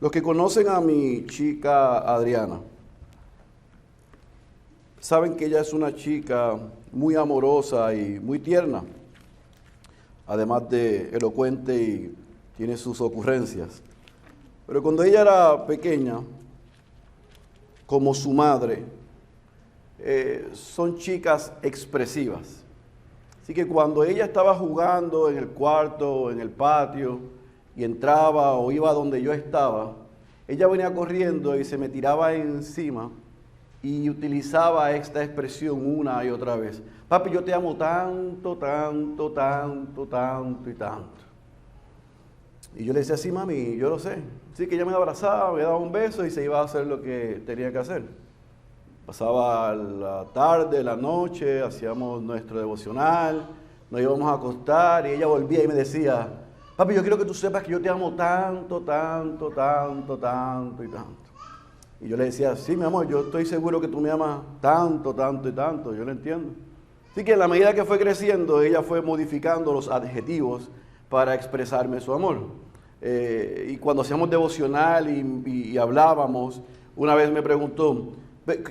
Los que conocen a mi chica Adriana, saben que ella es una chica muy amorosa y muy tierna, además de elocuente y tiene sus ocurrencias. Pero cuando ella era pequeña, como su madre, son chicas expresivas. Así que cuando ella estaba jugando en el cuarto, en el patio, y entraba o iba donde yo estaba, ella venía corriendo y se me tiraba encima y utilizaba esta expresión una y otra vez. Papi, yo te amo tanto, tanto, tanto, tanto y tanto. Y yo le decía, sí, mami, yo lo sé. Así que ella me abrazaba, me daba un beso y se iba a hacer lo que tenía que hacer. Pasaba la tarde, la noche, hacíamos nuestro devocional, nos íbamos a acostar y ella volvía y me decía, papi, yo quiero que tú sepas que yo te amo tanto, tanto, tanto, tanto y tanto. Y yo le decía, sí, mi amor, yo estoy seguro que tú me amas tanto, tanto y tanto, yo lo entiendo. Así que en la medida que fue creciendo, ella fue modificando los adjetivos para expresarme su amor. Y cuando hacíamos devocional y hablábamos, una vez me preguntó,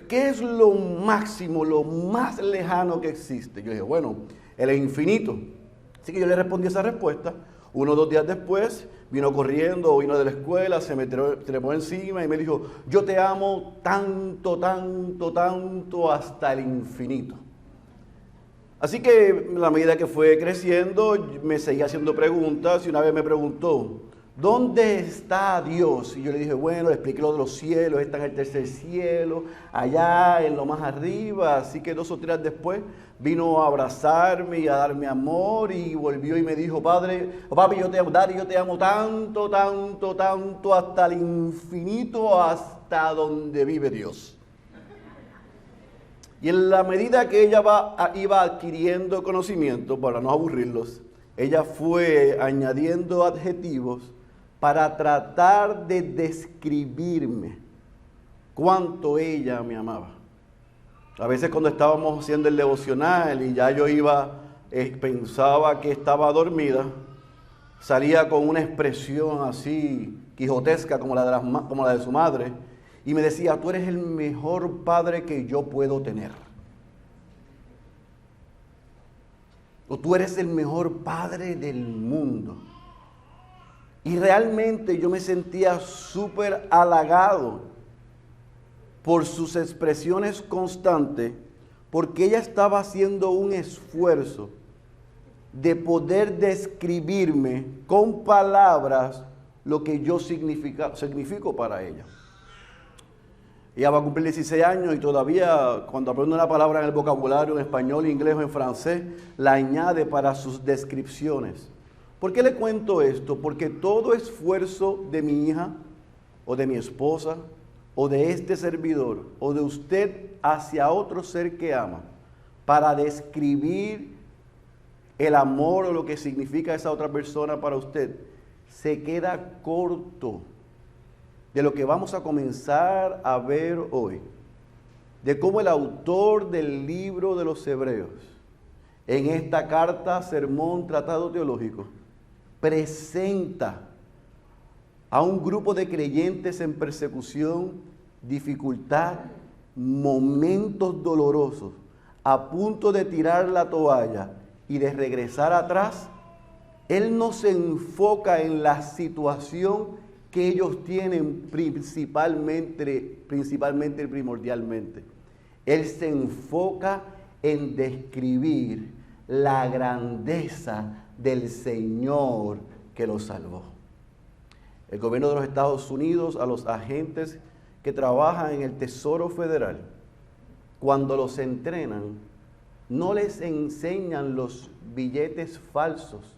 ¿qué es lo máximo, lo más lejano que existe? Yo dije, bueno, el infinito. Así que yo le respondí esa respuesta. 1 o 2 días después, vino corriendo, vino de la escuela, se me trepó encima y me dijo, yo te amo tanto, tanto, tanto, hasta el infinito. Así que a la medida que fue creciendo, me seguía haciendo preguntas y una vez me preguntó, ¿dónde está Dios? Y yo le dije, bueno, le expliqué lo de los cielos, está en el tercer cielo, allá en lo más arriba. Así que 2 o 3 días después vino a abrazarme y a darme amor y volvió y me dijo, papi, yo te amo, Daddy, yo te amo tanto, tanto, tanto, hasta el infinito, hasta donde vive Dios. Y en la medida que ella iba adquiriendo conocimiento, para no aburrirlos, ella fue añadiendo adjetivos para tratar de describirme cuánto ella me amaba. A veces cuando estábamos haciendo el devocional y ya yo pensaba que estaba dormida, salía con una expresión así quijotesca como la de su madre, y me decía, tú eres el mejor padre que yo puedo tener. O tú eres el mejor padre del mundo. Y realmente yo me sentía súper halagado por sus expresiones constantes, porque ella estaba haciendo un esfuerzo de poder describirme con palabras lo que yo significo para ella. Ella va a cumplir 16 años y todavía cuando aprende una palabra en el vocabulario en español, inglés o en francés, la añade para sus descripciones. ¿Por qué le cuento esto? Porque todo esfuerzo de mi hija o de mi esposa o de este servidor o de usted hacia otro ser que ama para describir el amor o lo que significa esa otra persona para usted, se queda corto de lo que vamos a comenzar a ver hoy, de cómo el autor del libro de los Hebreos, en esta carta, sermón, tratado teológico, presenta a un grupo de creyentes en persecución, dificultad, momentos dolorosos, a punto de tirar la toalla y de regresar atrás. Él no se enfoca en la situación que ellos tienen principalmente y primordialmente. Él se enfoca en describir la grandeza del Señor que los salvó. El gobierno de los Estados Unidos, a los agentes que trabajan en el Tesoro Federal, cuando los entrenan, no les enseñan los billetes falsos,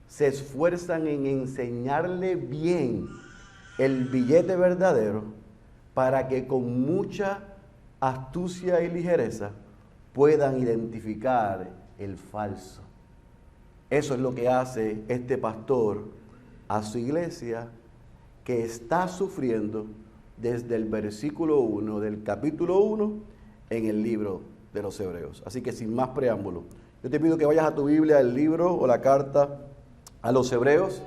se esfuerzan en enseñarle bien el billete verdadero para que con mucha astucia y ligereza puedan identificar el falso. Eso es lo que hace este pastor a su iglesia, que está sufriendo desde el versículo 1 del capítulo 1 en el libro de los Hebreos. Así que sin más preámbulo, yo te pido que vayas a tu Biblia, el libro o la carta a los Hebreos,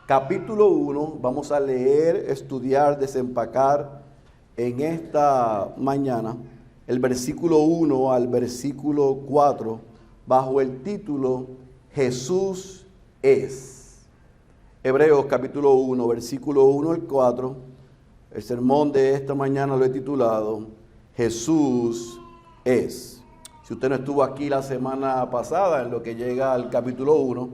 capítulo 1. Vamos a leer, estudiar, desempacar en esta mañana el versículo 1 al versículo 4 bajo el título Jesús es. Hebreos capítulo 1, versículo 1 al 4. El sermón de esta mañana lo he titulado Jesús es. Si usted no estuvo aquí la semana pasada, en lo que llega al capítulo 1,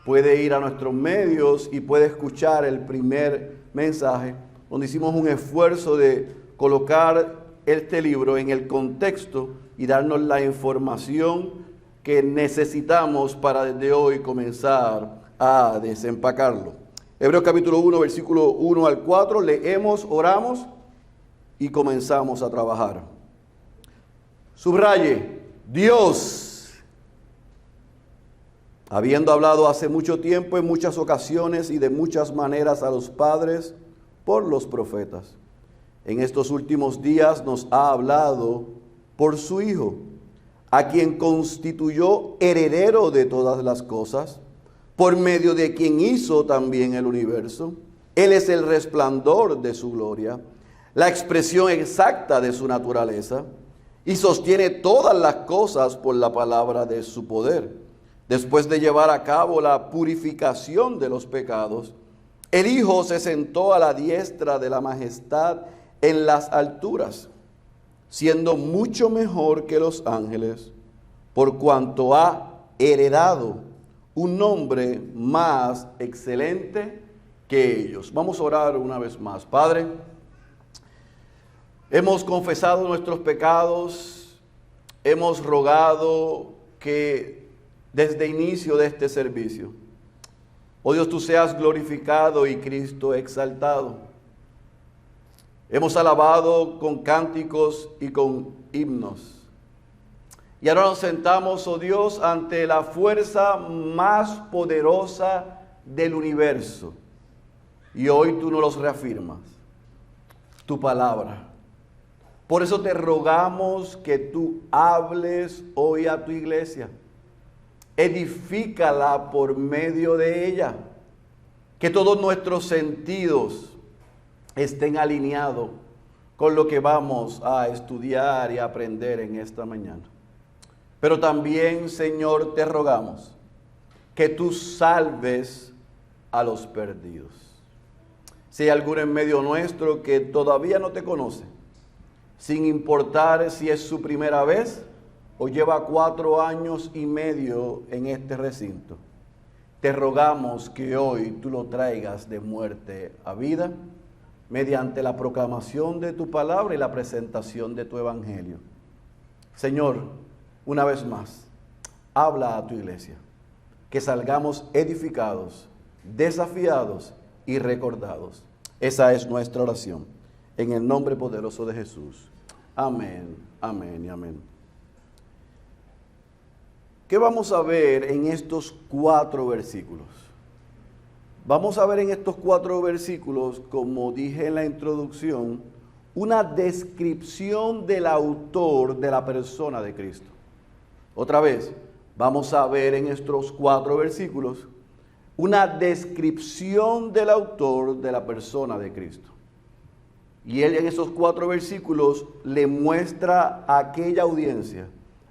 puede ir a nuestros medios y puede escuchar el primer mensaje, donde hicimos un esfuerzo de colocar este libro en el contexto y darnos la información que necesitamos para desde hoy comenzar a desempacarlo. Hebreos capítulo 1, versículo 1 al 4, leemos, oramos y comenzamos a trabajar. Subraye, Dios, habiendo hablado hace mucho tiempo, en muchas ocasiones y de muchas maneras a los padres por los profetas, en estos últimos días nos ha hablado por su Hijo, a quien constituyó heredero de todas las cosas, por medio de quien hizo también el universo. Él es el resplandor de su gloria, la expresión exacta de su naturaleza, y sostiene todas las cosas por la palabra de su poder. Después de llevar a cabo la purificación de los pecados, el Hijo se sentó a la diestra de la majestad en las alturas, siendo mucho mejor que los ángeles, por cuanto ha heredado un nombre más excelente que ellos. Vamos a orar una vez más. Padre, hemos confesado nuestros pecados, hemos rogado que desde inicio de este servicio, oh Dios, tú seas glorificado y Cristo exaltado. Hemos alabado con cánticos y con himnos. Y ahora nos sentamos, oh Dios, ante la fuerza más poderosa del universo. Y hoy tú nos los reafirmas, tu palabra. Por eso te rogamos que tú hables hoy a tu iglesia. Edifícala por medio de ella. Que todos nuestros sentidos estén alineados con lo que vamos a estudiar y aprender en esta mañana. Pero también, Señor, te rogamos que tú salves a los perdidos. Si hay alguno en medio nuestro que todavía no te conoce, sin importar si es su primera vez o lleva 4 años y medio en este recinto, te rogamos que hoy tú lo traigas de muerte a vida mediante la proclamación de tu palabra y la presentación de tu evangelio. Señor, una vez más, habla a tu iglesia, que salgamos edificados, desafiados y recordados. Esa es nuestra oración, en el nombre poderoso de Jesús. Amén, amén y amén. ¿Qué vamos a ver en estos 4 versículos? Vamos a ver en estos 4 versículos, como dije en la introducción, una descripción del autor de la persona de Cristo. Otra vez, vamos a ver en estos 4 versículos una descripción del autor de la persona de Cristo. Y él en esos 4 versículos le muestra a aquella audiencia,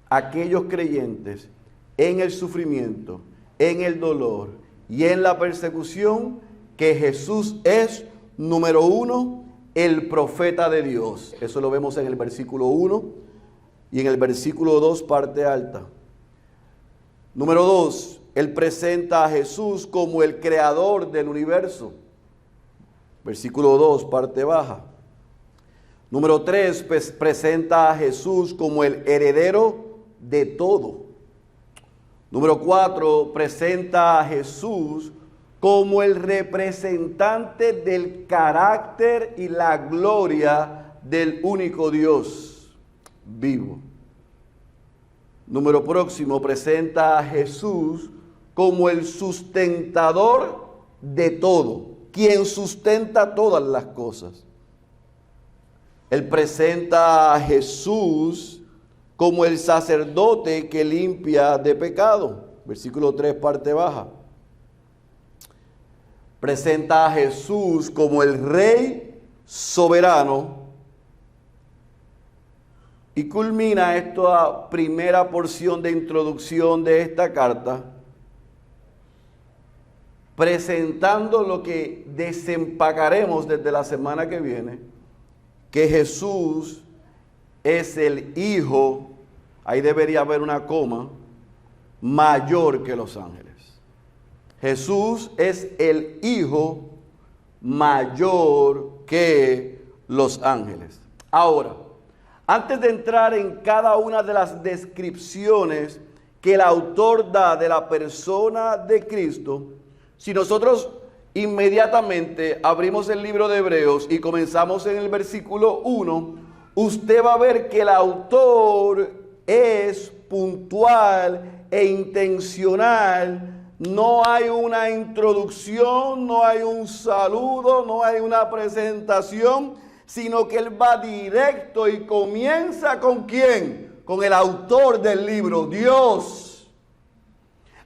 a aquellos creyentes, en el sufrimiento, en el dolor y en la persecución, que Jesús es, número 1, el profeta de Dios. Eso lo vemos en el versículo 1. Y en el versículo 2, parte alta. Número 2, él presenta a Jesús como el creador del universo. Versículo 2, parte baja. Número 3, presenta a Jesús como el heredero de todo. Número 4, presenta a Jesús como el representante del carácter y la gloria del único Dios vivo. Número próximo, presenta a Jesús como el sustentador de todo, quien sustenta todas las cosas. Él presenta a Jesús como el sacerdote que limpia de pecado. Versículo 3, parte baja. presenta a Jesús como el Rey soberano y culmina esta primera porción de introducción de esta carta presentando lo que desempacaremos desde la semana que viene, que Jesús es el Hijo, ahí debería haber una coma, mayor que los ángeles. Jesús es el Hijo mayor que los ángeles. Ahora, antes de entrar en cada una de las descripciones que el autor da de la persona de Cristo, si nosotros inmediatamente abrimos el libro de Hebreos y comenzamos en el versículo 1, usted va a ver que el autor es puntual e intencional. No hay una introducción, no hay un saludo, no hay una presentación, sino que él va directo y comienza ¿con quién? Con el autor del libro, Dios.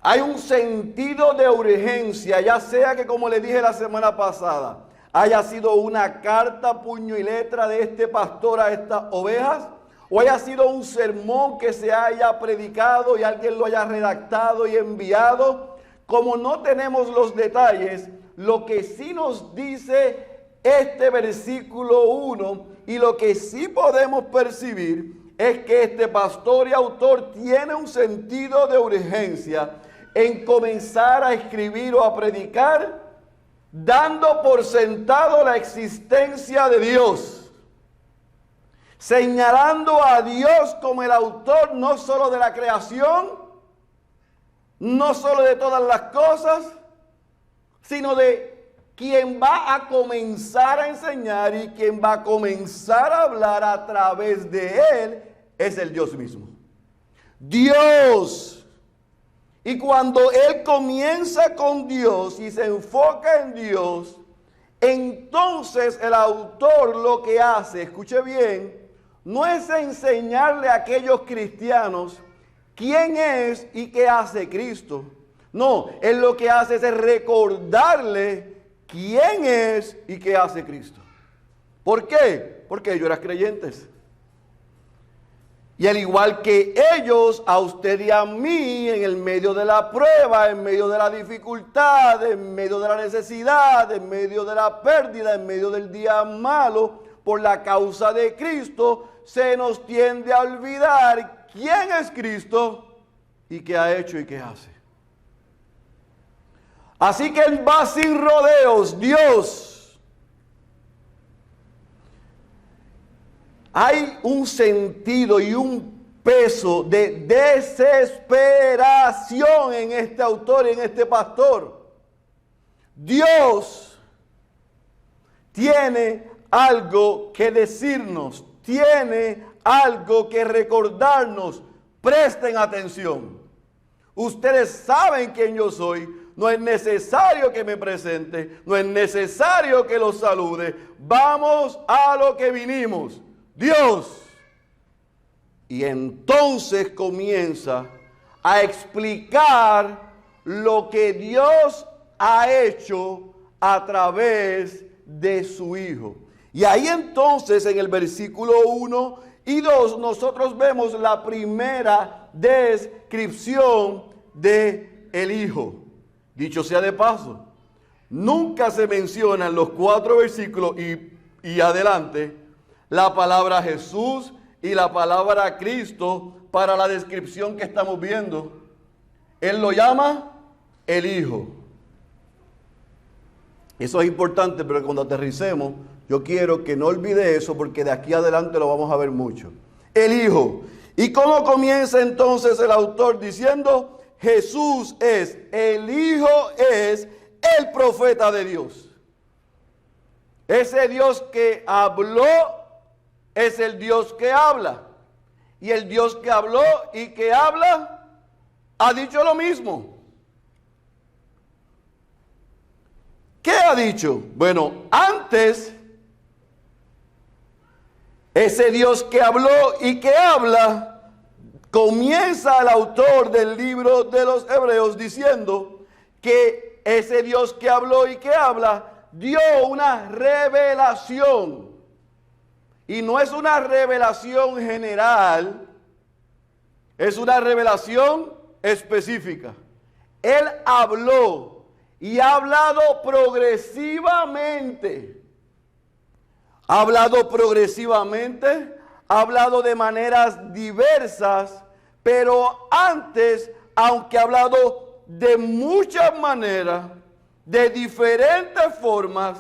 Hay un sentido de urgencia, ya sea que, como le dije la semana pasada, haya sido una carta puño y letra de este pastor a estas ovejas, o haya sido un sermón que se haya predicado y alguien lo haya redactado y enviado. Como no tenemos los detalles, lo que sí nos dice este versículo 1 y lo que sí podemos percibir es que este pastor y autor tiene un sentido de urgencia en comenzar a escribir o a predicar, dando por sentado la existencia de Dios, señalando a Dios como el autor no solo de la creación, no solo de todas las cosas, sino de quien va a comenzar a enseñar y quien va a comenzar a hablar a través de él es el Dios mismo. Dios. Y cuando él comienza con Dios y se enfoca en Dios, entonces el autor lo que hace, escuche bien, no es enseñarle a aquellos cristianos quién es y qué hace Cristo. No, él lo que hace es recordarle quién es y qué hace Cristo. ¿Por qué? Porque ellos eran creyentes. Y al igual que ellos, a usted y a mí, en el medio de la prueba, en medio de la dificultad, en medio de la necesidad, en medio de la pérdida, en medio del día malo, por la causa de Cristo, se nos tiende a olvidar quién es Cristo y qué ha hecho y qué hace. Así que él va sin rodeos, Dios. Hay un sentido y un peso de desesperación en este autor y en este pastor. Dios tiene algo que decirnos, tiene algo que recordarnos. Presten atención. Ustedes saben quién yo soy. No es necesario que me presente, no es necesario que los salude. Vamos a lo que vinimos. Dios. Y entonces comienza a explicar lo que Dios ha hecho a través de su Hijo. Y ahí entonces en el versículo 1 y 2 nosotros vemos la primera descripción de el Hijo. Dicho sea de paso, nunca se menciona en los 4 versículos y adelante la palabra Jesús y la palabra Cristo para la descripción que estamos viendo. Él lo llama el Hijo. Eso es importante, pero cuando aterricemos, yo quiero que no olvide eso, porque de aquí adelante lo vamos a ver mucho. El Hijo. ¿Y cómo comienza entonces el autor diciendo? Jesús es, el Hijo es el profeta de Dios. Ese Dios que habló es el Dios que habla. Y el Dios que habló y que habla ha dicho lo mismo. ¿Qué ha dicho? Bueno, antes, ese Dios que habló y que habla, comienza el autor del libro de los Hebreos diciendo que ese Dios que habló y que habla, dio una revelación. Y no es una revelación general, es una revelación específica. Él habló y ha hablado progresivamente. Ha hablado progresivamente, ha hablado de maneras diversas, pero antes, aunque ha hablado de muchas maneras, de diferentes formas,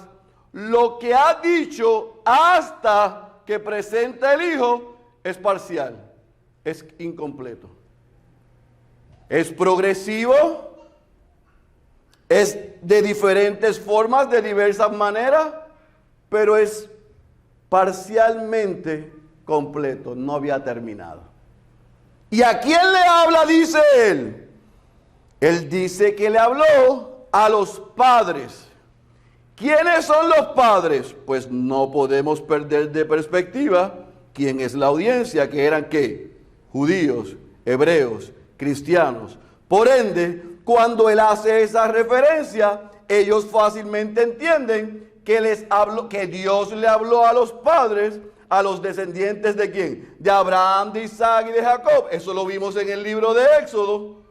lo que ha dicho hasta que presenta el Hijo es parcial, es incompleto. Es progresivo, es de diferentes formas, de diversas maneras, pero es parcialmente completo, no había terminado. ¿Y a quién le habla? Dice él. Él dice que le habló a los padres. ¿Quiénes son los padres? Pues no podemos perder de perspectiva quién es la audiencia, que eran ¿qué? Judíos, hebreos, cristianos. Por ende, cuando él hace esa referencia, ellos fácilmente entienden que Dios le habló a los padres, a los descendientes ¿de quién? De Abraham, de Isaac y de Jacob. Eso lo vimos en el libro de Éxodo.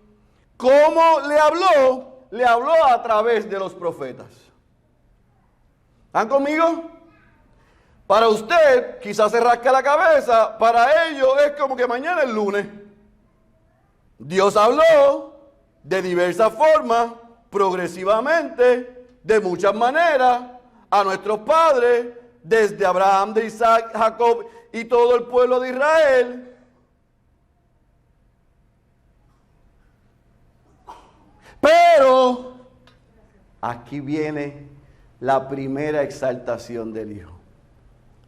¿Cómo le habló? Le habló a través de los profetas. ¿Están conmigo? Para usted, quizás se rasca la cabeza. Para ellos es como que mañana es lunes. Dios habló de diversas formas, progresivamente, de muchas maneras, a nuestros padres, desde Abraham, de Isaac, Jacob y todo el pueblo de Israel. Pero aquí viene la primera exaltación del Hijo.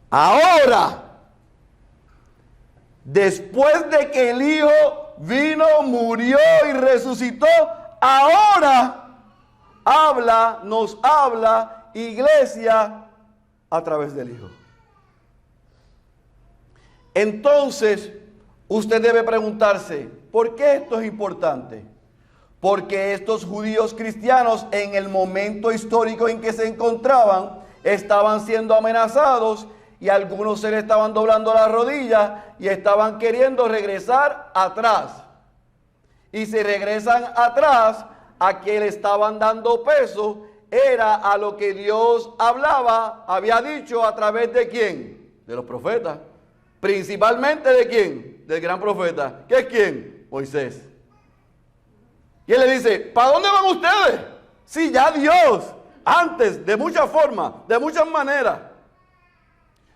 Ahora, después de que el Hijo vino, murió y resucitó, ahora nos habla, iglesia, a través del Hijo. Entonces, usted debe preguntarse, ¿por qué esto es importante? Porque estos judíos cristianos, en el momento histórico en que se encontraban, estaban siendo amenazados y algunos se le estaban doblando las rodillas y estaban queriendo regresar atrás. Y si regresan atrás, a quien le estaban dando peso era a lo que Dios hablaba, había dicho a través de quién, de los profetas, principalmente de quién, del gran profeta, ¿qué es quién? Moisés. Y él le dice, ¿para dónde van ustedes? Si ya Dios, antes, de muchas formas, de muchas maneras.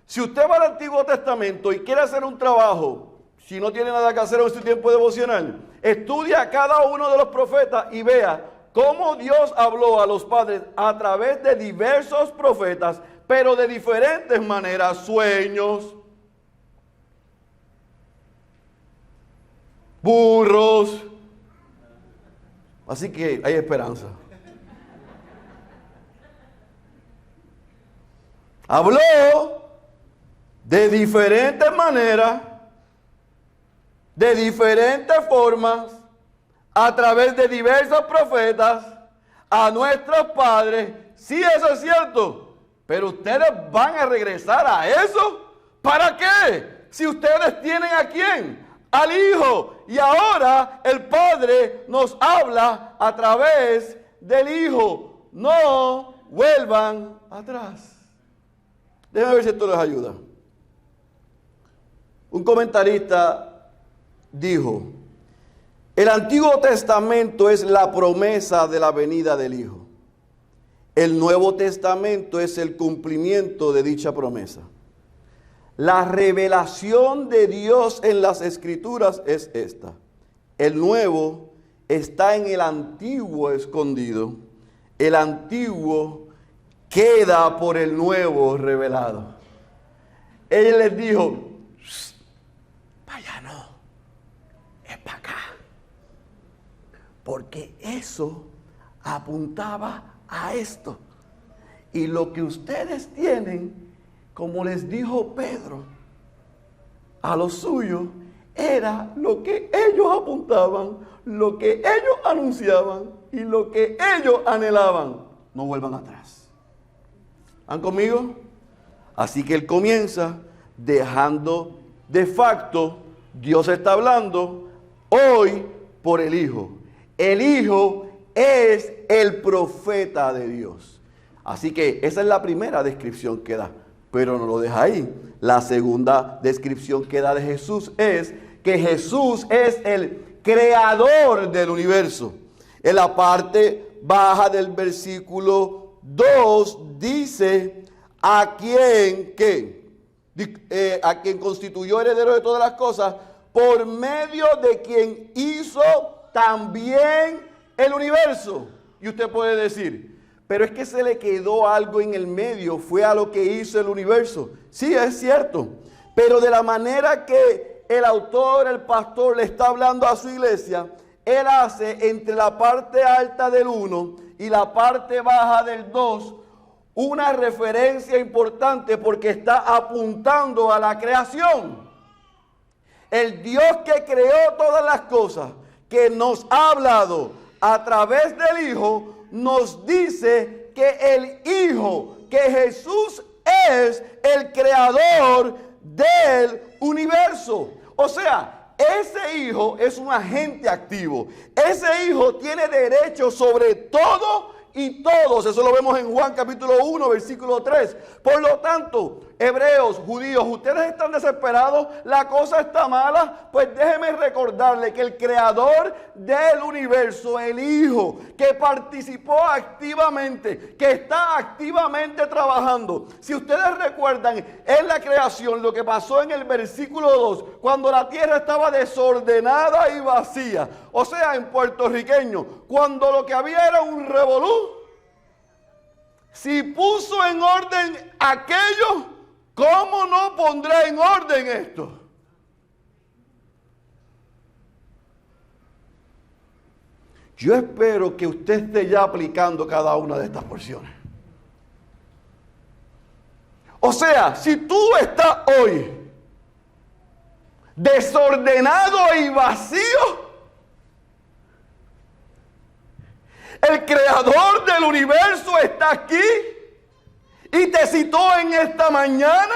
Si usted va al Antiguo Testamento y quiere hacer un trabajo, si no tiene nada que hacer en su tiempo devocional, estudia a cada uno de los profetas y vea cómo Dios habló a los padres a través de diversos profetas, pero de diferentes maneras, sueños, burros. Así que hay esperanza. Habló de diferentes maneras, de diferentes formas, a través de diversos profetas, a nuestros padres. Sí, eso es cierto. Pero ustedes van a regresar a eso. ¿Para qué? Si ustedes tienen ¿a quién? Al Hijo. Y ahora el Padre nos habla a través del Hijo. No vuelvan atrás. Déjenme ver si esto les ayuda. Un comentarista dijo, el Antiguo Testamento es la promesa de la venida del Hijo. El Nuevo Testamento es el cumplimiento de dicha promesa. La revelación de Dios en las Escrituras es esta. El Nuevo está en el Antiguo escondido. El Antiguo queda por el Nuevo revelado. Él les dijo, para allá no, es para acá. Porque eso apuntaba a esto. Y lo que ustedes tienen, como les dijo Pedro a los suyos, era lo que ellos apuntaban, lo que ellos anunciaban y lo que ellos anhelaban. No vuelvan atrás. ¿Están conmigo? Así que él comienza dejando de facto, Dios está hablando hoy por el Hijo. El Hijo es el profeta de Dios. Así que esa es la primera descripción que da, pero no lo deja ahí. La segunda descripción que da de Jesús es que Jesús es el creador del universo. En la parte baja del versículo 2 dice, a quien constituyó heredero de todas las cosas, por medio de quien hizo también el universo. Y usted puede decir, pero es que se le quedó algo en el medio, fue a lo que hizo el universo. Sí, es cierto, pero de la manera que el autor, el pastor, le está hablando a su iglesia, él hace entre la parte alta del 1 y la parte baja del 2 una referencia importante porque está apuntando a la creación. El Dios que creó todas las cosas, que nos ha hablado a través del Hijo, nos dice que el Hijo, que Jesús es el creador del universo. O sea, ese Hijo es un agente activo. Ese Hijo tiene derecho sobre todo y todos. Eso lo vemos en Juan capítulo 1, versículo 3. Por lo tanto, hebreos, judíos, ustedes están desesperados, la cosa está mala. Pues déjeme recordarle que el creador del universo, el Hijo, que participó activamente, que está activamente trabajando. Si ustedes recuerdan en la creación lo que pasó en el versículo 2, cuando la tierra estaba desordenada y vacía. O sea, en puertorriqueño, cuando lo que había era un revolú. Si puso en orden aquello, ¿cómo no pondrá en orden esto? Yo espero que usted esté ya aplicando cada una de estas porciones. O sea, si tú estás hoy desordenado y vacío, el creador del universo está aquí y te citó en esta mañana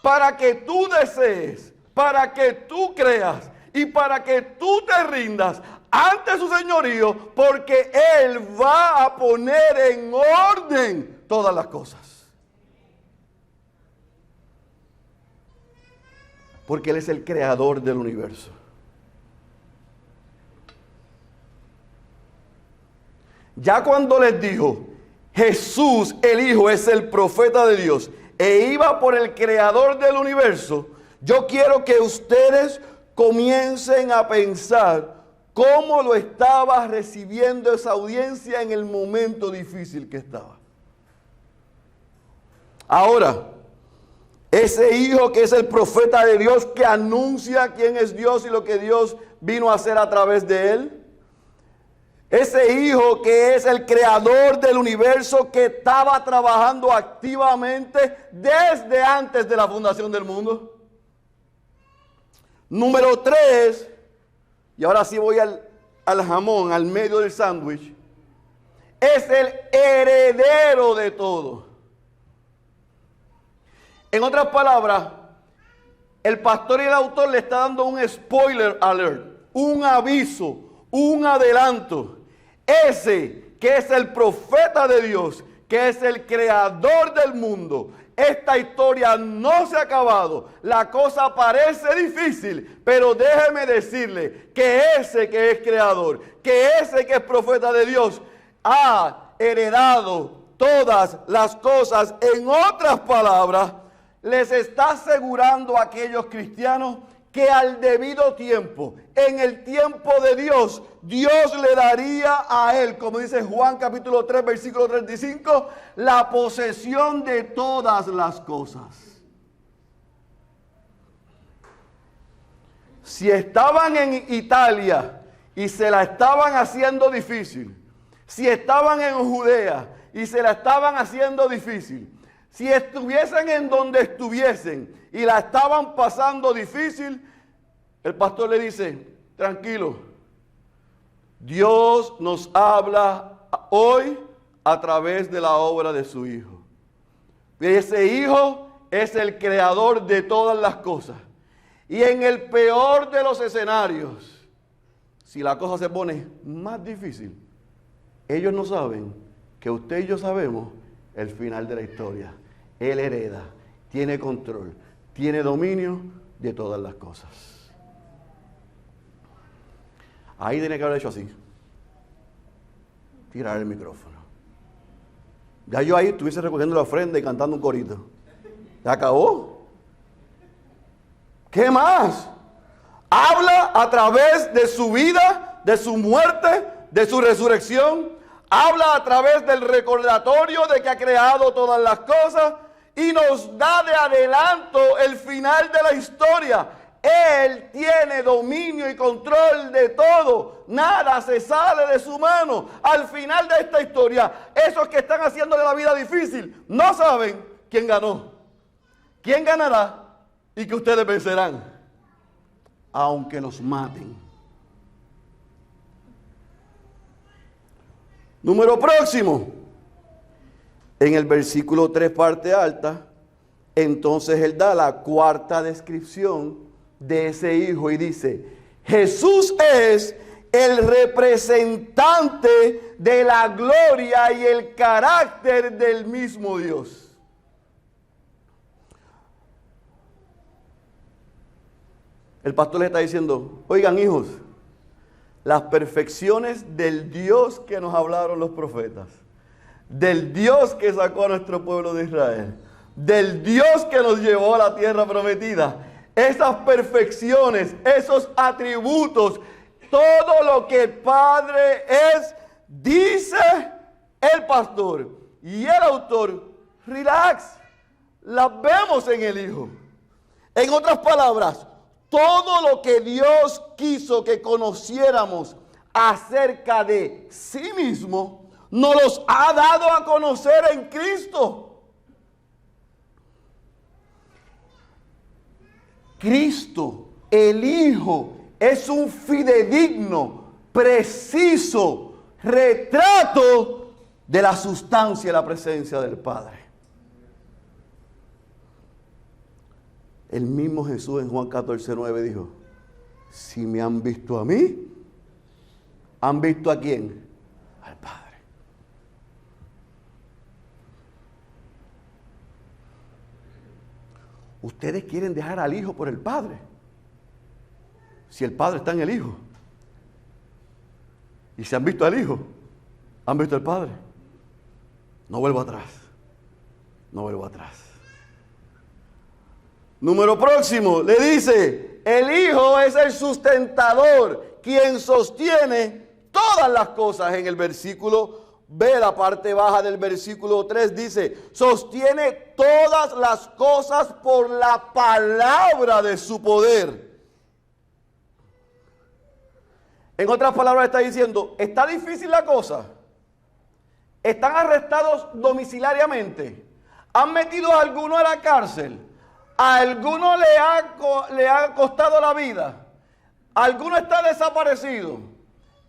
para que tú desees, para que tú creas y para que tú te rindas ante su señorío, porque Él va a poner en orden todas las cosas. Porque Él es el creador del universo. Ya cuando les dijo, Jesús el Hijo es el profeta de Dios e iba por el creador del universo, yo quiero que ustedes comiencen a pensar cómo lo estaba recibiendo esa audiencia en el momento difícil que estaba. Ahora, ese Hijo que es el profeta de Dios, que anuncia quién es Dios y lo que Dios vino a hacer a través de él, ese Hijo que es el creador del universo, que estaba trabajando activamente desde antes de la fundación del mundo. Número 3, y ahora sí voy al jamón, al medio del sándwich, es el heredero de todo. En otras palabras, el pastor y el autor le está dando un spoiler alert, un aviso, un adelanto. Ese que es el profeta de Dios, que es el creador del mundo, esta historia no se ha acabado. La cosa parece difícil, pero déjeme decirle que ese que es creador, que ese que es profeta de Dios, ha heredado todas las cosas. En otras palabras, les está asegurando a aquellos cristianos que al debido tiempo, en el tiempo de Dios, Dios le daría a él, como dice Juan capítulo 3, versículo 35, la posesión de todas las cosas. Si estaban en Italia y se la estaban haciendo difícil, si estaban en Judea y se la estaban haciendo difícil, si estuviesen en donde estuviesen y la estaban pasando difícil, el pastor le dice, tranquilo, Dios nos habla hoy a través de la obra de su Hijo. Y ese Hijo es el creador de todas las cosas. Y en el peor de los escenarios, si la cosa se pone más difícil, ellos no saben que usted y yo sabemos el final de la historia. Él hereda, tiene control, tiene dominio de todas las cosas. Ahí tiene que haber hecho así. Tirar el micrófono. Ya yo ahí estuviese recogiendo la ofrenda y cantando un corito. ¿Se acabó? ¿Qué más? Habla a través de su vida, de su muerte, de su resurrección. Habla a través del recordatorio de que ha creado todas las cosas y nos da de adelanto el final de la historia. Él tiene dominio y control de todo. Nada se sale de su mano. Al final de esta historia, esos que están haciéndole la vida difícil no saben quién ganó, quién ganará y que ustedes vencerán, aunque los maten. Número próximo. En el versículo 3, parte alta, entonces él da la cuarta descripción de ese hijo y dice, Jesús es el representante de la gloria y el carácter del mismo Dios. El pastor le está diciendo, oigan hijos, las perfecciones del Dios que nos hablaron los profetas, del Dios que sacó a nuestro pueblo de Israel, del Dios que nos llevó a la tierra prometida, esas perfecciones, esos atributos, todo lo que el Padre es, dice el pastor y el autor, relax, las vemos en el Hijo. En otras palabras, todo lo que Dios quiso que conociéramos acerca de sí mismo, nos los ha dado a conocer en Cristo. Cristo, el Hijo, es un fidedigno, preciso retrato de la sustancia y la presencia del Padre. El mismo Jesús en Juan 14:9 dijo, si me han visto a mí, ¿han visto a quién? Al Padre. Ustedes quieren dejar al Hijo por el Padre. Si el Padre está en el Hijo. Y si han visto al Hijo, han visto al Padre. No vuelvo atrás. No vuelvo atrás. Número próximo, le dice, el Hijo es el sustentador, quien sostiene todas las cosas. En el versículo B, la parte baja del versículo 3 dice, sostiene todas las cosas por la palabra de su poder. En otras palabras está diciendo, está difícil la cosa. Están arrestados domiciliariamente. Han metido a alguno a la cárcel. A alguno le ha costado la vida. Alguno está desaparecido.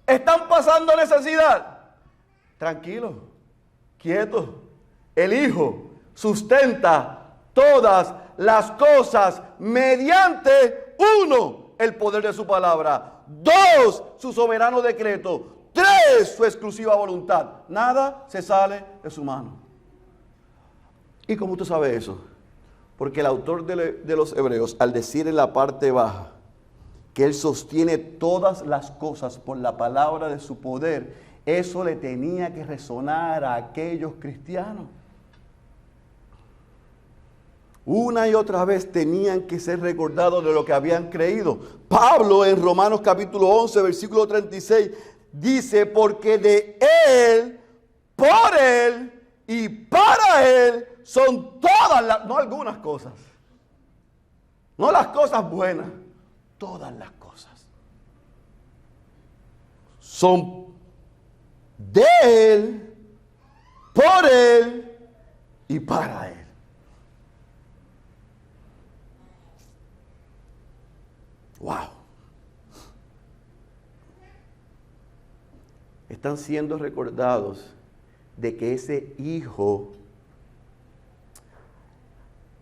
Están pasando necesidad. Tranquilo, quieto. El Hijo sustenta todas las cosas mediante, 1, el poder de su palabra. 2, su soberano decreto. 3, su exclusiva voluntad. Nada se sale de su mano. ¿Y cómo tú sabes eso? Porque el autor de los Hebreos, al decir en la parte baja que Él sostiene todas las cosas por la palabra de su poder, eso le tenía que resonar a aquellos cristianos. Una y otra vez tenían que ser recordados de lo que habían creído. Pablo en Romanos capítulo 11, versículo 36, dice, porque de Él, por Él y para Él son todas las, no algunas cosas, no las cosas buenas, todas las cosas son de Él, por Él y para Él. Wow. están siendo recordados de que ese hijo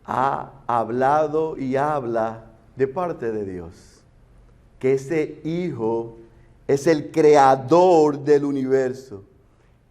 ha hablado y habla de parte de Dios. Que ese hijo es el creador del universo.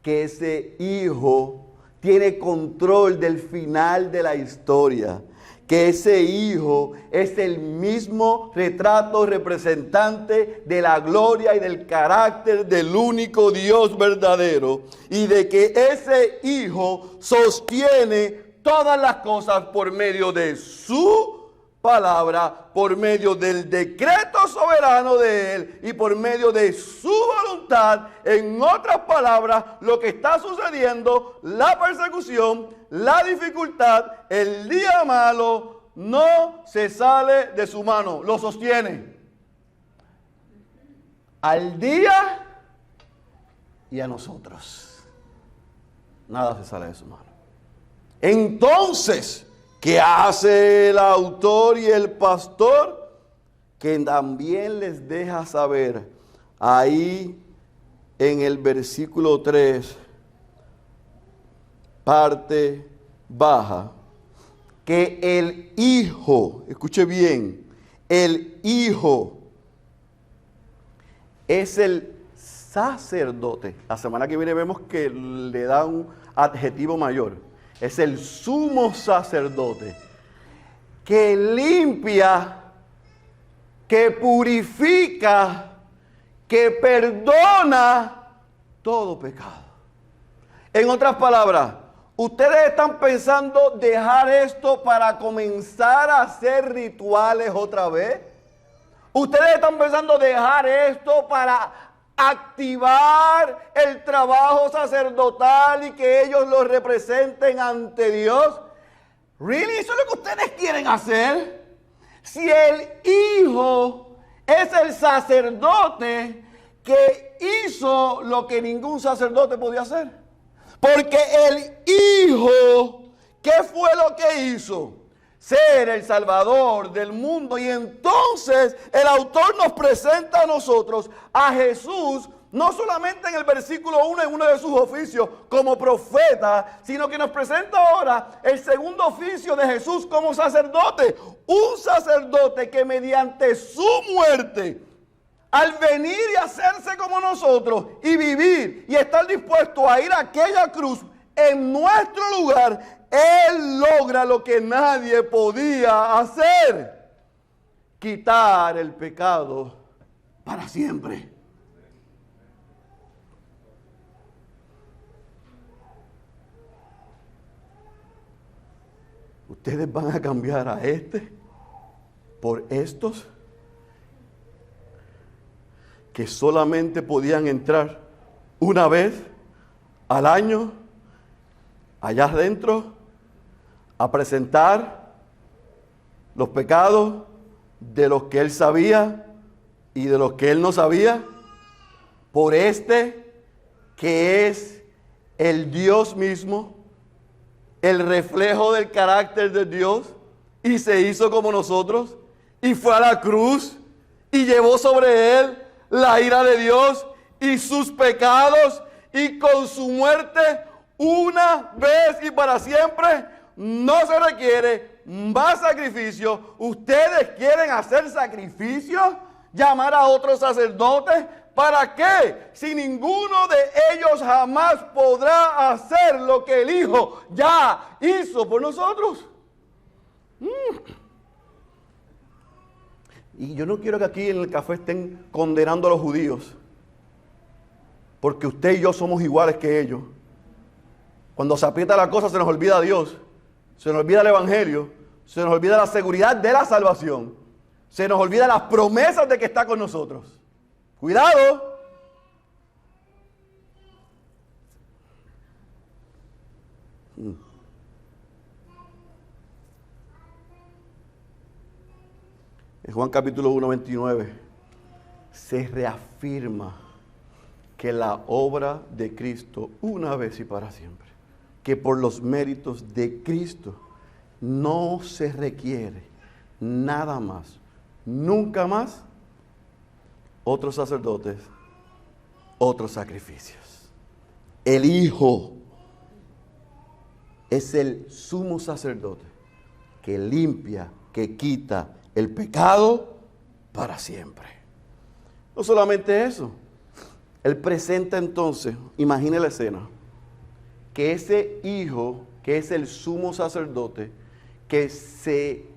Que ese hijo tiene control del final de la historia. Que ese hijo es el mismo retrato representante de la gloria y del carácter del único Dios verdadero. Y de que ese hijo sostiene todas las cosas por medio de su palabra, por medio del decreto soberano de Él y por medio de su voluntad. En otras palabras, lo que está sucediendo, la persecución, la dificultad, el día malo, no se sale de su mano, lo sostiene. Al día y a nosotros. Nada se sale de su mano. Entonces, ¿qué hace el autor y el pastor? Que también les deja saber ahí en el versículo 3, parte baja, que el hijo, escuche bien, el hijo es el sacerdote. La semana que viene vemos que le da un adjetivo mayor. Es el sumo sacerdote que limpia, que purifica, que perdona todo pecado. En otras palabras, ustedes están pensando dejar esto para comenzar a hacer rituales otra vez. Ustedes están pensando dejar esto para activar el trabajo sacerdotal y que ellos lo representen ante Dios. ¿Really? ¿Eso es lo que ustedes quieren hacer? Si el Hijo es el sacerdote que hizo lo que ningún sacerdote podía hacer. Porque el Hijo, ¿qué fue lo que hizo? Ser el Salvador del mundo. Y entonces el autor nos presenta a nosotros a Jesús, no solamente en el versículo 1 en uno de sus oficios como profeta, sino que nos presenta ahora el segundo oficio de Jesús como sacerdote. Un sacerdote que mediante su muerte, al venir y hacerse como nosotros y vivir y estar dispuesto a ir a aquella cruz en nuestro lugar, Él logra lo que nadie podía hacer: quitar el pecado para siempre. Ustedes van a cambiar a este por estos que solamente podían entrar una vez al año allá adentro a presentar los pecados de los que él sabía y de los que él no sabía, por este que es el Dios mismo, el reflejo del carácter de Dios, y se hizo como nosotros, y fue a la cruz, y llevó sobre él la ira de Dios y sus pecados, y con su muerte, una vez y para siempre, no se requiere más sacrificio. ¿Ustedes quieren hacer sacrificios? ¿Llamar a otros sacerdotes? ¿Para qué? Si ninguno de ellos jamás podrá hacer lo que el Hijo ya hizo por nosotros. Y yo no quiero que aquí en el café estén condenando a los judíos, porque usted y yo somos iguales que ellos. Cuando se aprieta la cosa se nos olvida a Dios, se nos olvida el Evangelio, se nos olvida la seguridad de la salvación, se nos olvida las promesas de que está con nosotros. ¡Cuidado! En Juan capítulo 1, 29, se reafirma que la obra de Cristo, una vez y para siempre, que por los méritos de Cristo no se requiere nada más, nunca más, otros sacerdotes otros sacrificios. El Hijo es el sumo sacerdote que limpia, que quita el pecado para siempre. No solamente eso, Él presenta entonces, imagine la escena, que ese Hijo, que es el sumo sacerdote, que se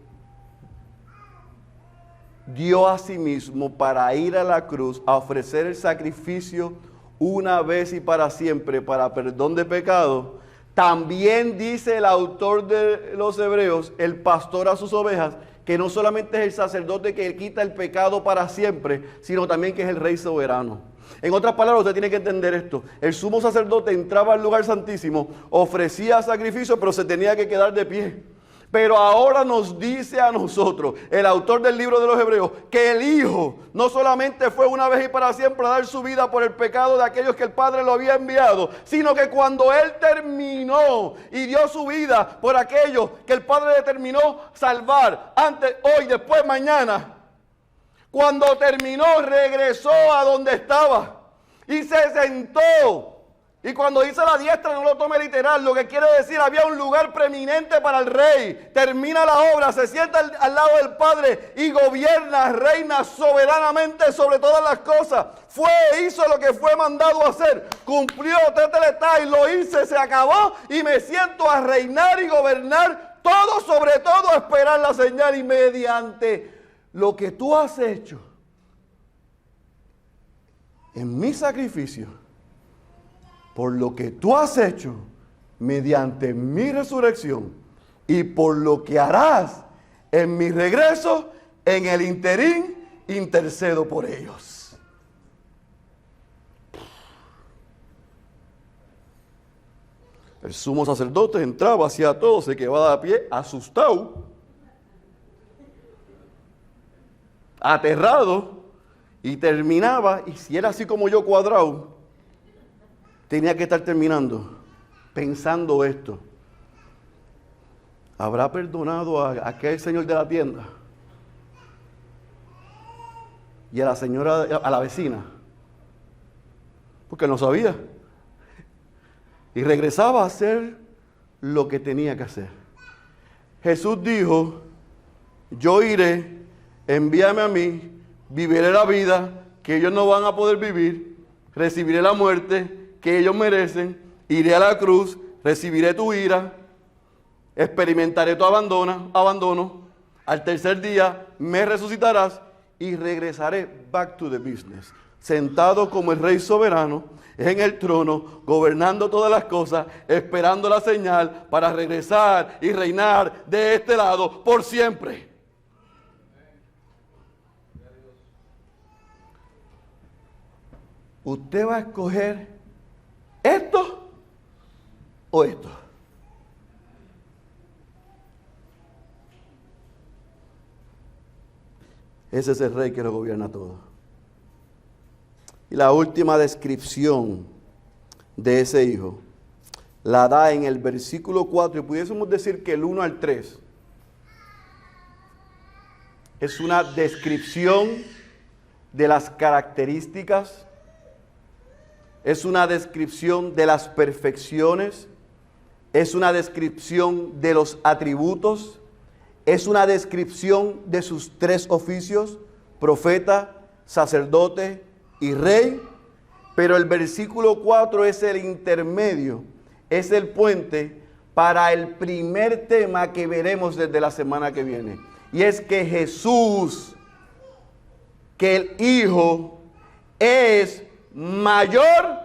dio a sí mismo para ir a la cruz a ofrecer el sacrificio una vez y para siempre para perdón de pecado, también dice el autor de los Hebreos, el pastor a sus ovejas, que no solamente es el sacerdote que quita el pecado para siempre, sino también que es el Rey soberano. En otras palabras, usted tiene que entender esto. El sumo sacerdote entraba al lugar santísimo, ofrecía sacrificio, pero se tenía que quedar de pie. Pero ahora nos dice a nosotros, el autor del libro de los Hebreos, que el Hijo no solamente fue una vez y para siempre a dar su vida por el pecado de aquellos que el Padre lo había enviado, sino que cuando Él terminó y dio su vida por aquellos que el Padre determinó salvar, antes, hoy, después, mañana, cuando terminó, regresó a donde estaba y se sentó. Y cuando dice la diestra, no lo tome literal, lo que quiere decir, había un lugar preeminente para el rey. Termina la obra, se sienta al lado del Padre y gobierna, reina soberanamente sobre todas las cosas. Hizo lo que fue mandado a hacer, cumplió, y lo hice, se acabó y me siento a reinar y gobernar todo, sobre todo a esperar la señal y mediante lo que tú has hecho en mi sacrificio. Por lo que tú has hecho mediante mi resurrección y por lo que harás en mi regreso, en el interín, intercedo por ellos. El sumo sacerdote entraba, hacía todo, se quedaba de pie, asustado, aterrado, y terminaba, y si era así como yo cuadrado, tenía que estar terminando pensando esto. ¿Habrá perdonado a aquel señor de la tienda? Y a la señora, a la vecina. Porque no sabía. Y regresaba a hacer lo que tenía que hacer. Jesús dijo, yo iré, envíame a mí, viviré la vida que ellos no van a poder vivir, recibiré la muerte que ellos merecen, iré a la cruz, recibiré tu ira, experimentaré tu abandono, al tercer día me resucitarás y regresaré back to the business, sentado como el Rey soberano en el trono, gobernando todas las cosas, esperando la señal para regresar y reinar de este lado por siempre. Usted va a escoger ¿esto o esto? Ese es el Rey que lo gobierna todo. Y la última descripción de ese Hijo la da en el versículo 4, y pudiésemos decir que el 1 al 3 es una descripción de las características, es una descripción de las perfecciones, es una descripción de los atributos, es una descripción de sus tres oficios, profeta, sacerdote y rey, pero el versículo 4 es el intermedio, es el puente para el primer tema que veremos desde la semana que viene. Y es que Jesús, que el Hijo, es mayor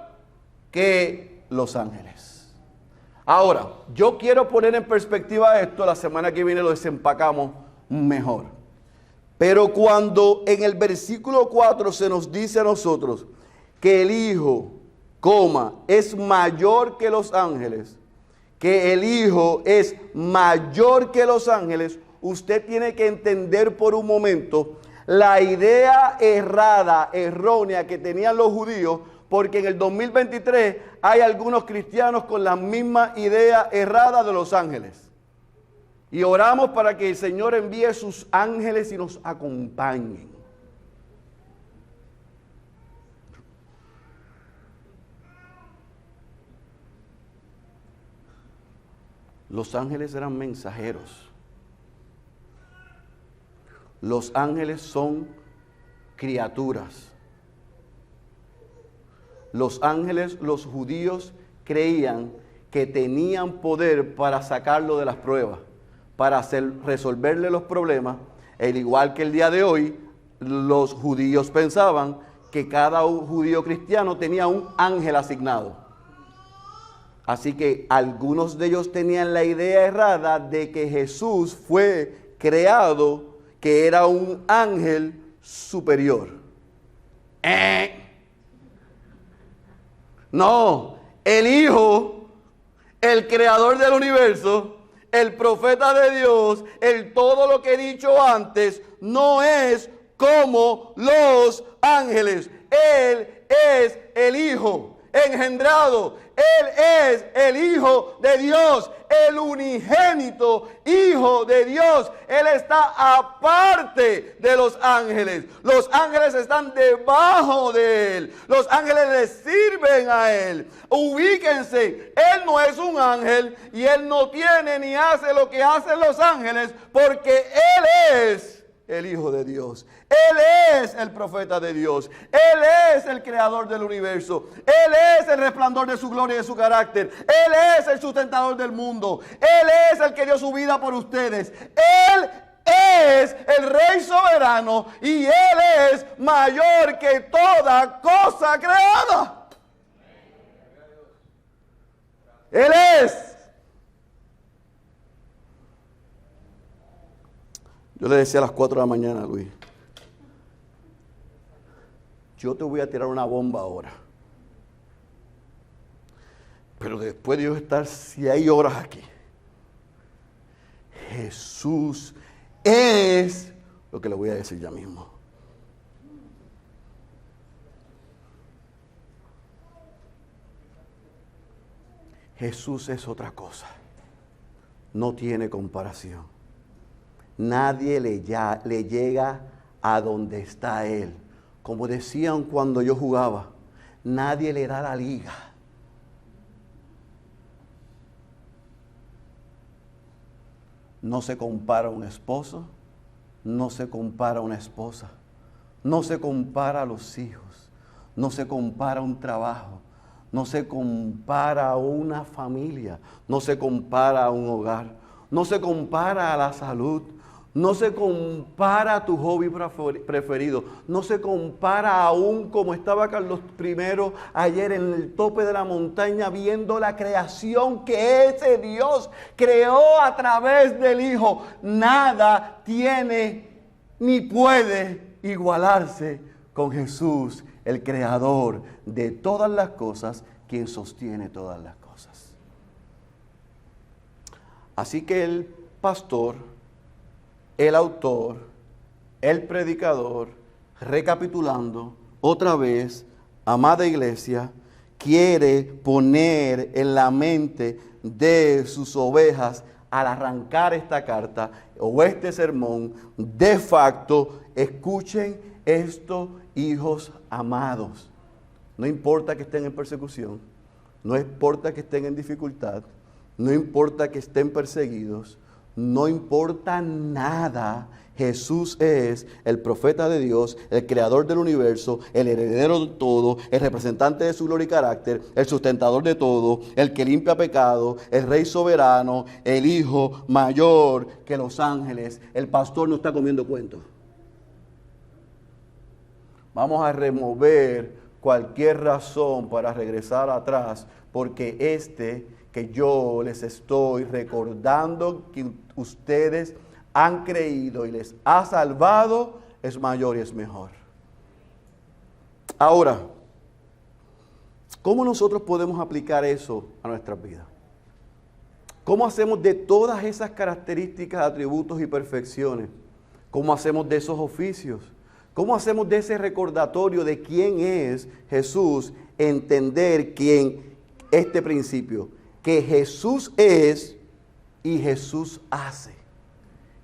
que los ángeles. Ahora, yo quiero poner en perspectiva esto, la semana que viene lo desempacamos mejor. Pero cuando en el versículo 4 se nos dice a nosotros que el Hijo, es mayor que los ángeles, que el Hijo es mayor que los ángeles, usted tiene que entender por un momento la idea errónea que tenían los judíos, porque en el 2023 hay algunos cristianos con la misma idea errada de los ángeles. Y oramos para que el Señor envíe sus ángeles y nos acompañen. Los ángeles eran mensajeros. Los ángeles son criaturas. Los ángeles, los judíos creían que tenían poder para sacarlo de las pruebas, para resolverle los problemas. Al igual que el día de hoy, los judíos pensaban que cada judío cristiano tenía un ángel asignado. Así que algunos de ellos tenían la idea errada de que Jesús fue creado, que era un ángel superior. No, el Hijo, el creador del universo, el profeta de Dios, el todo lo que he dicho antes, no es como los ángeles. Él es el Hijo engendrado. Él es el Hijo de Dios, el unigénito Hijo de Dios. Él está aparte de los ángeles. Los ángeles están debajo de Él. Los ángeles le sirven a Él. Ubíquense, Él no es un ángel y Él no tiene ni hace lo que hacen los ángeles, porque Él es el Hijo de Dios. Él es el profeta de Dios. Él es el creador del universo. Él es el resplandor de su gloria y de su carácter. Él es el sustentador del mundo. Él es el que dio su vida por ustedes. Él es el Rey soberano y Él es mayor que toda cosa creada. Él es. Yo le decía a las 4 de la mañana, Luis, yo te voy a tirar una bomba ahora. Pero después de yo estar 6 horas aquí, Jesús es lo que le voy a decir ya mismo. Jesús es otra cosa. No tiene comparación. Nadie le llega a donde está Él. Como decían cuando yo jugaba, nadie le da la liga. No se compara a un esposo, no se compara a una esposa, no se compara a los hijos, no se compara a un trabajo, no se compara a una familia, no se compara a un hogar, no se compara a la salud. No se compara a tu hobby preferido. No se compara aún como estaba Carlos I ayer en el tope de la montaña viendo la creación que ese Dios creó a través del Hijo. Nada tiene ni puede igualarse con Jesús, el creador de todas las cosas, quien sostiene todas las cosas. Así que el pastor, el autor, el predicador, recapitulando otra vez, amada iglesia, quiere poner en la mente de sus ovejas al arrancar esta carta o este sermón, de facto, escuchen esto, hijos amados. No importa que estén en persecución, no importa que estén en dificultad, no importa que estén perseguidos, no importa nada. Jesús es el profeta de Dios, el creador del universo, el heredero de todo, el representante de su gloria y carácter, el sustentador de todo, el que limpia pecado, el Rey soberano, el Hijo mayor que los ángeles. El pastor no está comiendo cuentos. Vamos a remover cualquier razón para regresar atrás, porque que yo les estoy recordando que ustedes han creído y les ha salvado, es mayor y es mejor. Ahora, ¿cómo nosotros podemos aplicar eso a nuestras vidas? ¿Cómo hacemos de todas esas características, atributos y perfecciones? ¿Cómo hacemos de esos oficios? ¿Cómo hacemos de ese recordatorio de quién es Jesús, entender este principio? Que Jesús es y Jesús hace.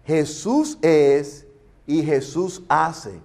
Jesús es y Jesús hace.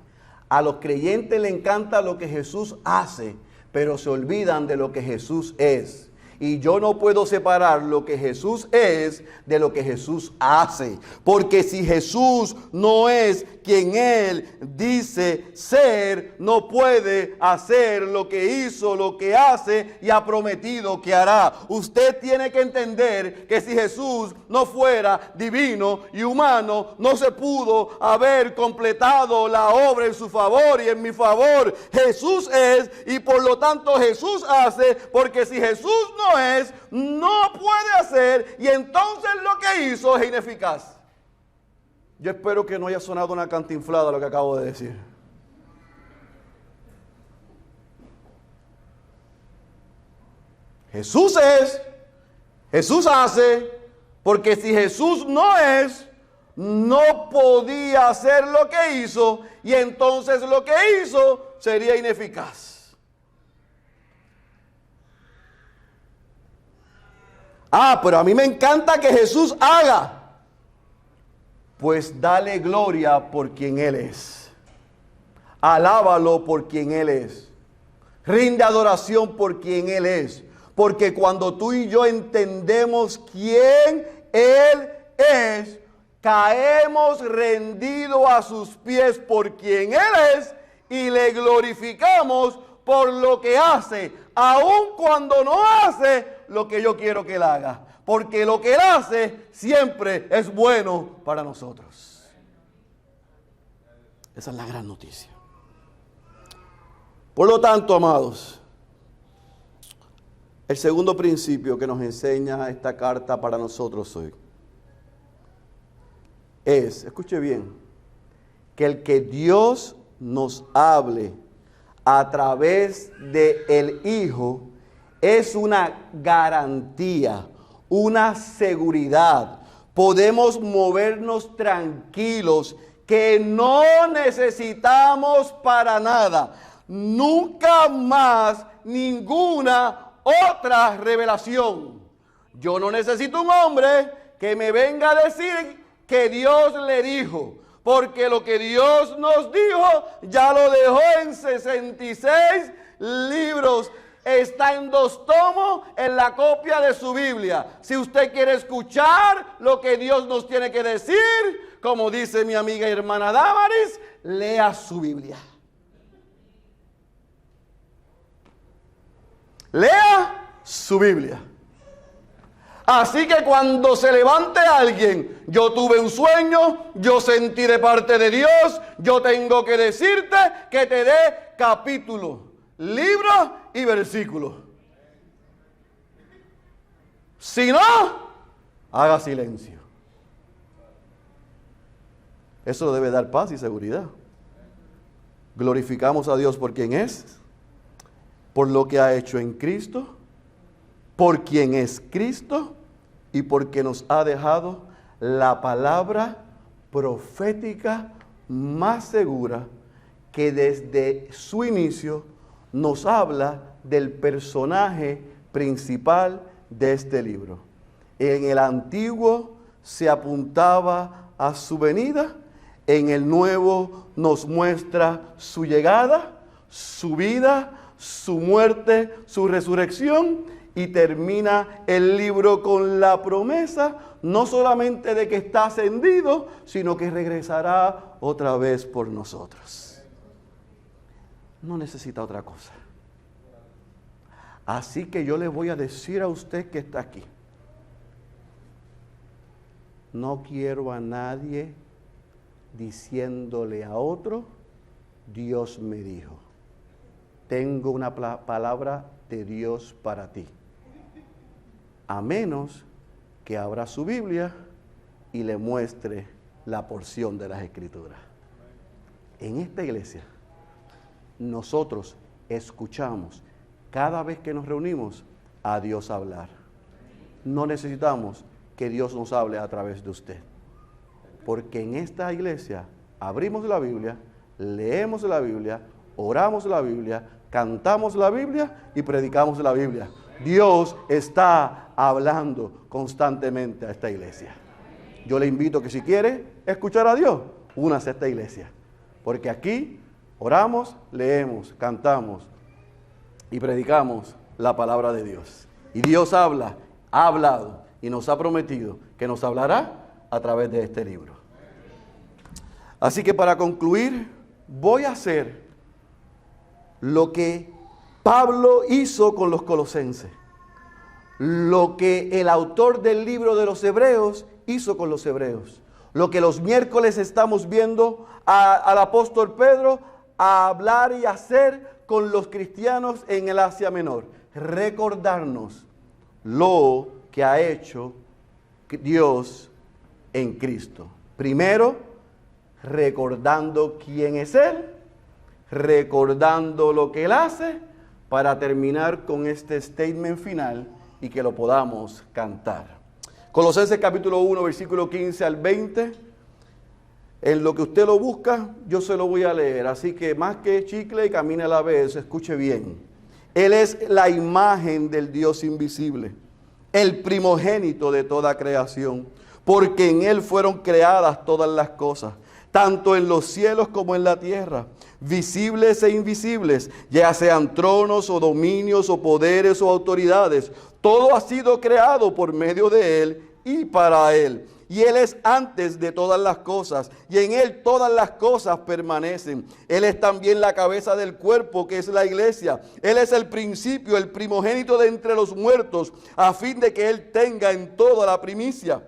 A los creyentes les encanta lo que Jesús hace, pero se olvidan de lo que Jesús es. Y yo no puedo separar lo que Jesús es de lo que Jesús hace. Porque si Jesús no es quien Él dice ser, no puede hacer lo que hizo, lo que hace y ha prometido que hará. Usted tiene que entender que si Jesús no fuera divino y humano, no se pudo haber completado la obra en su favor y en mi favor. Jesús es y por lo tanto Jesús hace, porque si Jesús no es, no puede hacer y entonces lo que hizo es ineficaz. Yo espero que no haya sonado una cantinflada lo que acabo de decir. Jesús es, Jesús hace, porque si Jesús no es, no podía hacer lo que hizo y entonces lo que hizo sería ineficaz. Pero a mí me encanta que Jesús haga. Pues dale gloria por quien Él es. Alábalo por quien Él es. Rinde adoración por quien Él es. Porque cuando tú y yo entendemos quién Él es, caemos rendidos a sus pies por quien Él es y le glorificamos por lo que hace, aun cuando no hace lo que yo quiero que Él haga. Porque lo que Él hace siempre es bueno para nosotros. Esa es la gran noticia. Por lo tanto, amados, el segundo principio que nos enseña esta carta para nosotros hoy es, escuche bien, que el que Dios nos hable a través de el Hijo es una garantía, una seguridad. Podemos movernos tranquilos, que no necesitamos para nada, nunca más ninguna otra revelación. Yo no necesito un hombre que me venga a decir que Dios le dijo, porque lo que Dios nos dijo ya lo dejó en 66 libros. Está en 2 tomos en la copia de su Biblia. Si usted quiere escuchar lo que Dios nos tiene que decir, como dice mi amiga y hermana Damaris, lea su Biblia. Lea su Biblia. Así que cuando se levante alguien, yo tuve un sueño, yo sentí de parte de Dios, yo tengo que decirte que te dé capítulo, libro y versículo. Si no, haga silencio. Eso debe dar paz y seguridad. Glorificamos a Dios por quien es, por lo que ha hecho en Cristo, por quien es Cristo y porque nos ha dejado la palabra profética más segura que desde su inicio nos habla del personaje principal de este libro. En el antiguo se apuntaba a su venida, en el nuevo nos muestra su llegada, su vida, su muerte, su resurrección, y termina el libro con la promesa no solamente de que está ascendido, sino que regresará otra vez por nosotros. No necesita otra cosa. Así que yo le voy a decir a usted que está aquí. No quiero a nadie diciéndole a otro, Dios me dijo. Tengo una palabra de Dios para ti. A menos que abra su Biblia y le muestre la porción de las Escrituras. En esta iglesia, nosotros escuchamos cada vez que nos reunimos a Dios hablar. No necesitamos que Dios nos hable a través de usted. Porque en esta iglesia abrimos la Biblia, leemos la Biblia, oramos la Biblia, cantamos la Biblia y predicamos la Biblia. Dios está hablando constantemente a esta iglesia. Yo le invito que si quiere escuchar a Dios, únase a esta iglesia. Porque aquí oramos, leemos, cantamos y predicamos la palabra de Dios. Y Dios habla, ha hablado y nos ha prometido que nos hablará a través de este libro. Así que para concluir, voy a hacer lo que Pablo hizo con los colosenses, lo que el autor del libro de los Hebreos hizo con los hebreos, lo que los miércoles estamos viendo al apóstol Pedro a hablar y hacer con los cristianos en el Asia Menor. Recordarnos lo que ha hecho Dios en Cristo. Primero, recordando quién es Él, recordando lo que Él hace, para terminar con este statement final y que lo podamos cantar. Colosenses capítulo 1, versículo 15 al 20. En lo que usted lo busca, yo se lo voy a leer. Así que más que chicle y camine a la vez, escuche bien. Él es la imagen del Dios invisible, el primogénito de toda creación, porque en Él fueron creadas todas las cosas, tanto en los cielos como en la tierra, visibles e invisibles, ya sean tronos o dominios o poderes o autoridades. Todo ha sido creado por medio de Él y para Él. Y Él es antes de todas las cosas, y en Él todas las cosas permanecen. Él es también la cabeza del cuerpo, que es la iglesia. Él es el principio, el primogénito de entre los muertos, a fin de que Él tenga en todo la primacia,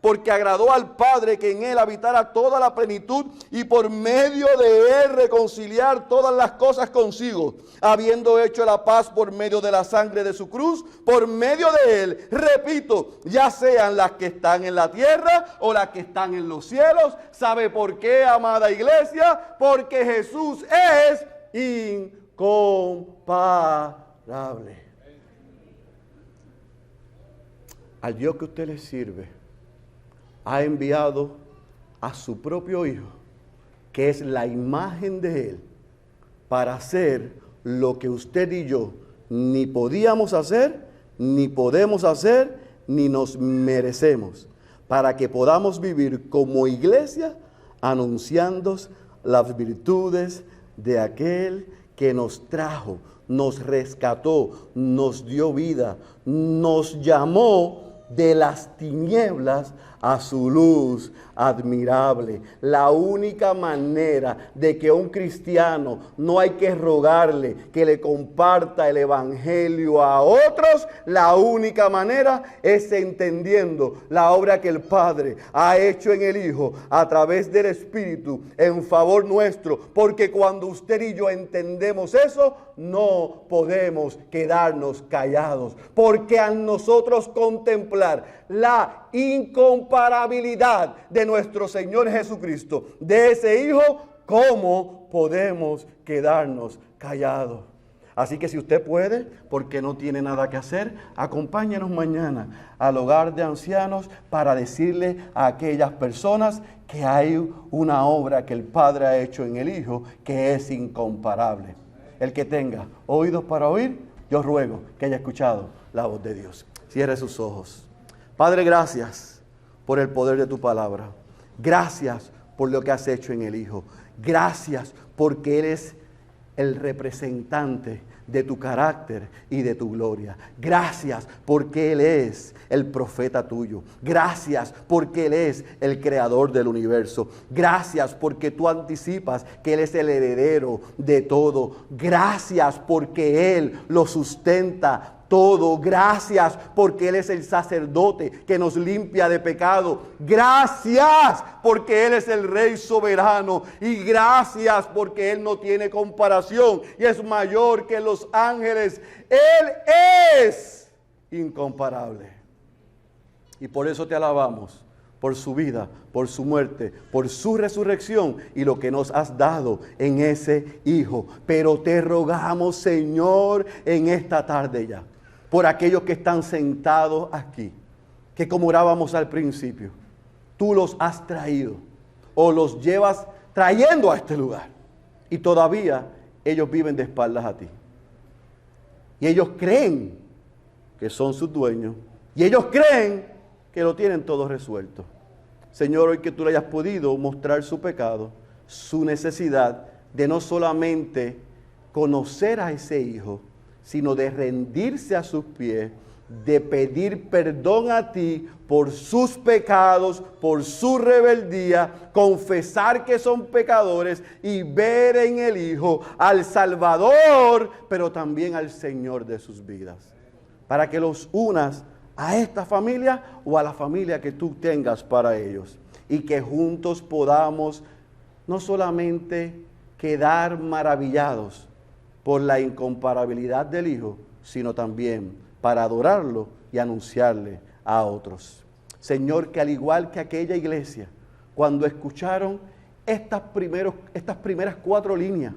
porque agradó al Padre que en Él habitara toda la plenitud, y por medio de Él reconciliar todas las cosas consigo, habiendo hecho la paz por medio de la sangre de su cruz. Por medio de Él, repito, ya sean las que están en la tierra o las que están en los cielos. ¿Sabe por qué, amada iglesia? Porque Jesús es incomparable. Al Dios que usted le sirve, ha enviado a su propio Hijo, que es la imagen de Él, para hacer lo que usted y yo ni podíamos hacer, ni podemos hacer, ni nos merecemos, para que podamos vivir como iglesia anunciando las virtudes de aquel que nos trajo, nos rescató, nos dio vida, nos llamó de las tinieblas a su luz admirable. La única manera de que un cristiano no hay que rogarle que le comparta el evangelio a otros, la única manera es entendiendo la obra que el Padre ha hecho en el Hijo a través del Espíritu en favor nuestro, porque cuando usted y yo entendemos eso, no podemos quedarnos callados, porque al nosotros contemplar la incomparabilidad de nuestro Señor Jesucristo, de ese Hijo, ¿cómo podemos quedarnos callados? Así que si usted puede, porque no tiene nada que hacer, acompáñenos mañana al hogar de ancianos para decirle a aquellas personas que hay una obra que el Padre ha hecho en el Hijo que es incomparable. El que tenga oídos para oír, yo ruego que haya escuchado la voz de Dios. Cierre sus ojos. Padre, gracias por el poder de tu palabra. Gracias por lo que has hecho en el Hijo. Gracias porque Él es el representante de tu carácter y de tu gloria. Gracias porque Él es el profeta tuyo. Gracias porque Él es el creador del universo. Gracias porque tú anticipas que Él es el heredero de todo. Gracias porque Él lo sustenta todo. Gracias porque Él es el sacerdote que nos limpia de pecado. Gracias porque Él es el Rey soberano. Y gracias porque Él no tiene comparación y es mayor que los ángeles. Él es incomparable. Y por eso te alabamos, por su vida, por su muerte, por su resurrección y lo que nos has dado en ese Hijo. Pero te rogamos, Señor, en esta tarde ya, por aquellos que están sentados aquí, que como orábamos al principio, tú los has traído o los llevas trayendo a este lugar y todavía ellos viven de espaldas a ti. Y ellos creen que son sus dueños y ellos creen que lo tienen todo resuelto. Señor, hoy que tú le hayas podido mostrar su pecado, su necesidad de no solamente conocer a ese Hijo, sino de rendirse a sus pies, de pedir perdón a ti por sus pecados, por su rebeldía, confesar que son pecadores y ver en el Hijo al Salvador, pero también al Señor de sus vidas. Para que los unas a esta familia o a la familia que tú tengas para ellos. Y que juntos podamos no solamente quedar maravillados por la incomparabilidad del Hijo, sino también para adorarlo y anunciarle a otros. Señor, que al igual que aquella iglesia, cuando escucharon estas primeras 4 líneas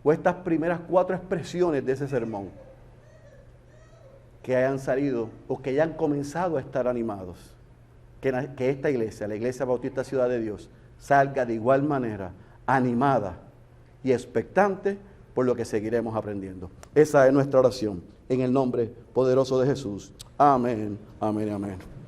o estas primeras 4 expresiones de ese sermón, que hayan salido o que hayan comenzado a estar animados, que esta iglesia, la Iglesia Bautista Ciudad de Dios, salga de igual manera animada y expectante por lo que seguiremos aprendiendo. Esa es nuestra oración, en el nombre poderoso de Jesús. Amén, amén, amén.